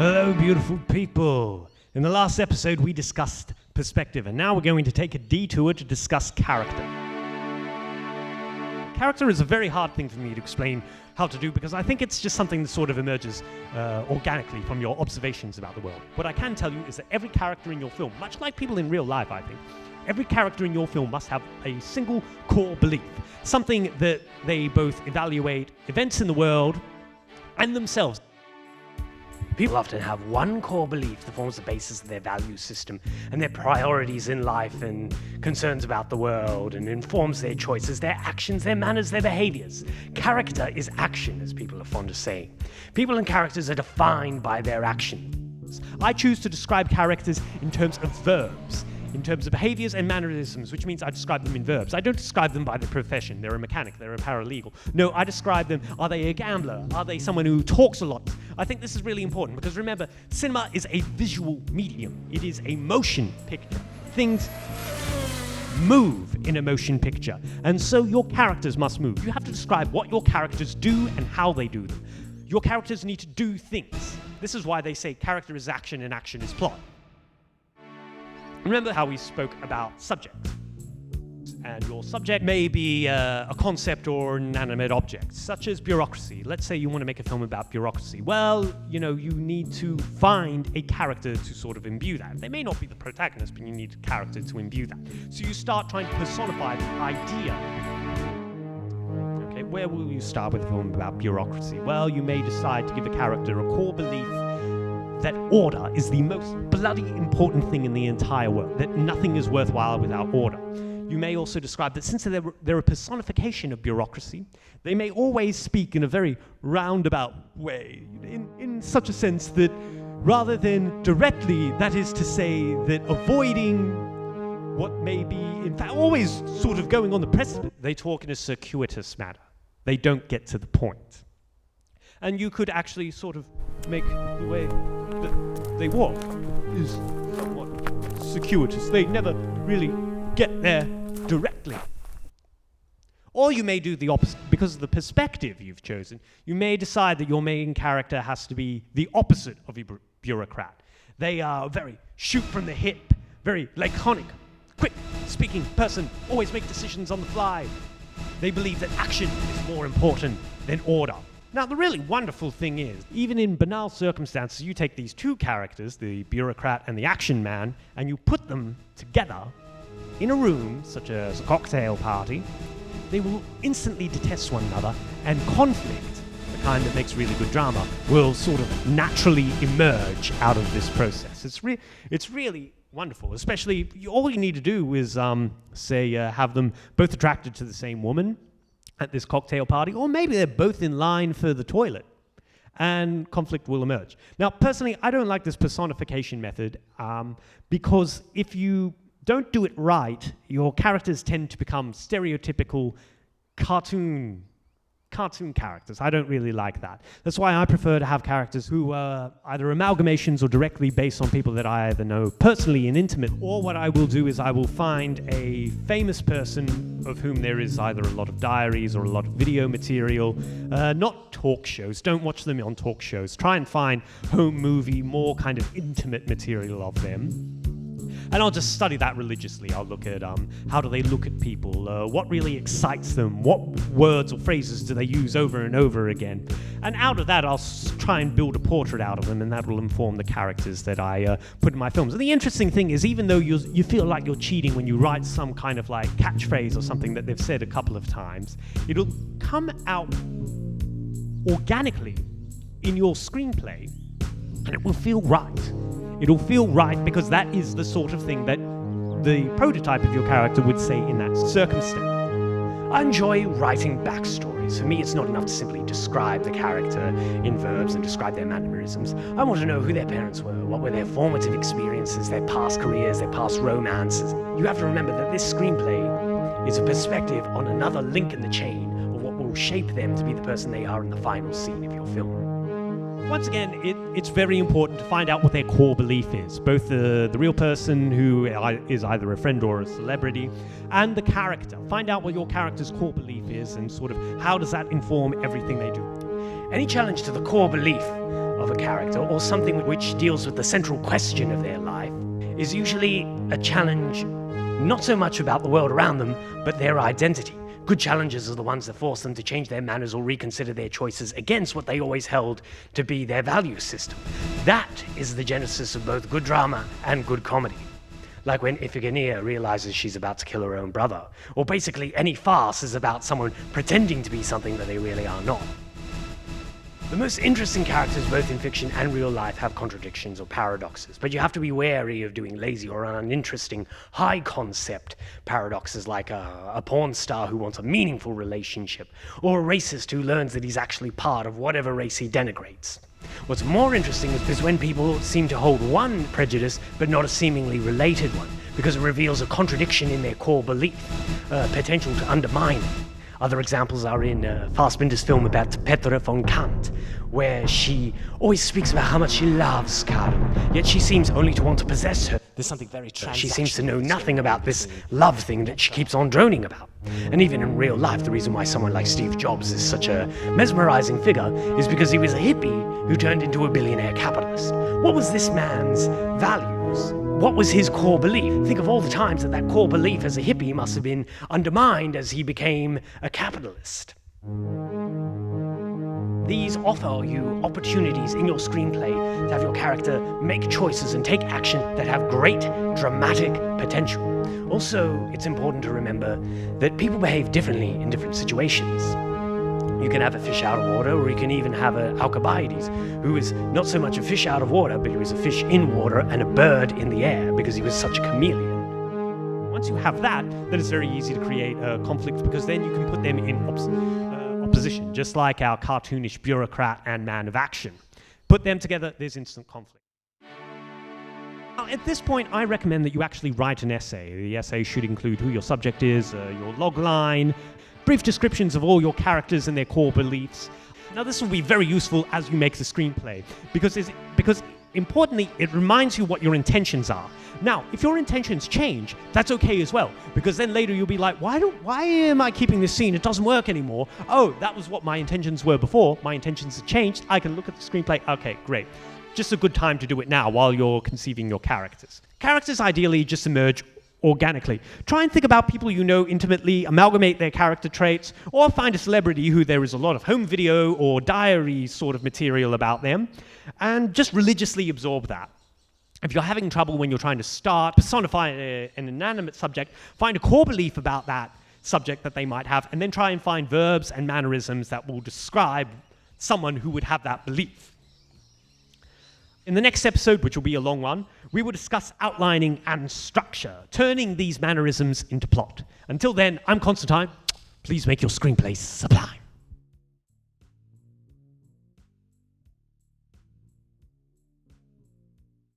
Hello, beautiful people. In the last episode, we discussed perspective, and now we're going to take a detour to discuss character. Character is a very hard thing for me to explain how to do because I think it's just something that sort of emerges organically from your observations about the world. What I can tell you is that every character in your film, much like people in real life, I think, every character in your film must have a single core belief, something that they both evaluate events in the world and themselves. People often have one core belief that forms the basis of their value system and their priorities in life and concerns about the world and informs their choices, their actions, their manners, their behaviors. Character is action, as people are fond of saying. People and characters are defined by their actions. I choose to describe characters in terms of verbs, in terms of behaviors and mannerisms, which means I describe them in verbs. I don't describe them by their profession. They're a mechanic, they're a paralegal. No, I describe them, are they a gambler? Are they someone who talks a lot? I think this is really important because remember, cinema is a visual medium. It is a motion picture. Things move in a motion picture, and so your characters must move. You have to describe what your characters do and how they do them. Your characters need to do things. This is why they say character is action and action is plot. Remember how we spoke about subject. And your subject may be a concept or an inanimate object, such as bureaucracy. Let's say you want to make a film about bureaucracy. Well, you need to find a character to sort of imbue that. They may not be the protagonist, but you need a character to imbue that. So you start trying to personify the idea. Okay, where will you start with a film about bureaucracy? Well, you may decide to give a character a core belief that order is the most bloody important thing in the entire world, that nothing is worthwhile without order. You may also describe that since they're a personification of bureaucracy, they may always speak in a very roundabout way, in such a sense that rather than directly, that is to say that avoiding what may be, in fact, always sort of going on the precipice, they talk in a circuitous manner. They don't get to the point. And you could actually sort of make the way that they walk is somewhat circuitous. They never really get there directly. Or you may do the opposite. Because of the perspective you've chosen, you may decide that your main character has to be the opposite of a bureaucrat. They are very shoot from the hip, very laconic, quick speaking person, always make decisions on the fly. They believe that action is more important than order. Now, the really wonderful thing is, even in banal circumstances, you take these two characters, the bureaucrat and the action man, and you put them together in a room, such as a cocktail party, they will instantly detest one another, and conflict, the kind that makes really good drama, will sort of naturally emerge out of this process. It's really wonderful, especially all you need to do is, have them both attracted to the same woman at this cocktail party, or maybe they're both in line for the toilet, and conflict will emerge. Now, personally, I don't like this personification method because if you don't do it right, your characters tend to become stereotypical cartoon characters. I don't really like that. That's why I prefer to have characters who are either amalgamations or directly based on people that I either know personally and intimate, or what I will do is I will find a famous person of whom there is either a lot of diaries or a lot of video material, not talk shows. Don't watch them on talk shows. Try and find home movie, more kind of intimate material of them. And I'll just study that religiously. I'll look at how do they look at people, what really excites them, what words or phrases do they use over and over again. And out of that, I'll try and build a portrait out of them, and that will inform the characters that I put in my films. And the interesting thing is, even though you feel like you're cheating when you write some kind of like catchphrase or something that they've said a couple of times, it'll come out organically in your screenplay, and it will feel right. It'll feel right because that is the sort of thing that the prototype of your character would say in that circumstance. I enjoy writing backstories. For me, it's not enough to simply describe the character in verbs and describe their mannerisms. I want to know who their parents were, what were their formative experiences, their past careers, their past romances. You have to remember that this screenplay is a perspective on another link in the chain of what will shape them to be the person they are in the final scene of your film. Once again, it's very important to find out what their core belief is, both the real person who is either a friend or a celebrity, and the character. Find out what your character's core belief is and sort of how does that inform everything they do. Any challenge to the core belief of a character, or something which deals with the central question of their life, is usually a challenge not so much about the world around them, but their identity. Good challenges are the ones that force them to change their manners or reconsider their choices against what they always held to be their value system. That is the genesis of both good drama and good comedy. Like when Iphigenia realizes she's about to kill her own brother, or basically any farce is about someone pretending to be something that they really are not. The most interesting characters, both in fiction and real life, have contradictions or paradoxes, but you have to be wary of doing lazy or uninteresting, high-concept paradoxes like a porn star who wants a meaningful relationship, or a racist who learns that he's actually part of whatever race he denigrates. What's more interesting is when people seem to hold one prejudice but not a seemingly related one, because it reveals a contradiction in their core belief, potential to undermine it. Other examples are in Fassbinder's film about Petra von Kant, where she always speaks about how much she loves Karen, yet she seems only to want to possess her. There's something very transactional. She seems to know nothing about this love thing that she keeps on droning about. And even in real life, the reason why someone like Steve Jobs is such a mesmerizing figure is because he was a hippie who turned into a billionaire capitalist. What was this man's values? What was his core belief? Think of all the times that core belief as a hippie must have been undermined as he became a capitalist. These offer you opportunities in your screenplay to have your character make choices and take action that have great dramatic potential. Also, it's important to remember that people behave differently in different situations. You can have a fish out of water, or you can even have an Alcibiades, who is not so much a fish out of water, but he was a fish in water and a bird in the air because he was such a chameleon. Once you have that, then it's very easy to create a conflict, because then you can put them in opposition, just like our cartoonish bureaucrat and man of action. Put them together, there's instant conflict. Now, at this point, I recommend that you actually write an essay. The essay should include who your subject is, your logline, brief descriptions of all your characters and their core beliefs. Now, this will be very useful as you make the screenplay, because importantly, it reminds you what your intentions are. Now, if your intentions change, that's okay as well, because then later you'll be like, why am I keeping this scene? It doesn't work anymore. Oh, that was what my intentions were before. My intentions have changed. I can look at the screenplay. Okay, great. Just a good time to do it now while you're conceiving your characters. Characters ideally just emerge organically. Try and think about people you know intimately, amalgamate their character traits, or find a celebrity who there is a lot of home video or diary sort of material about them, and just religiously absorb that. If you're having trouble when you're trying to personify an inanimate subject, find a core belief about that subject that they might have, and then try and find verbs and mannerisms that will describe someone who would have that belief. In the next episode, which will be a long one, we will discuss outlining and structure, turning these mannerisms into plot. Until then, I'm Constantine. Please make your screenplays sublime.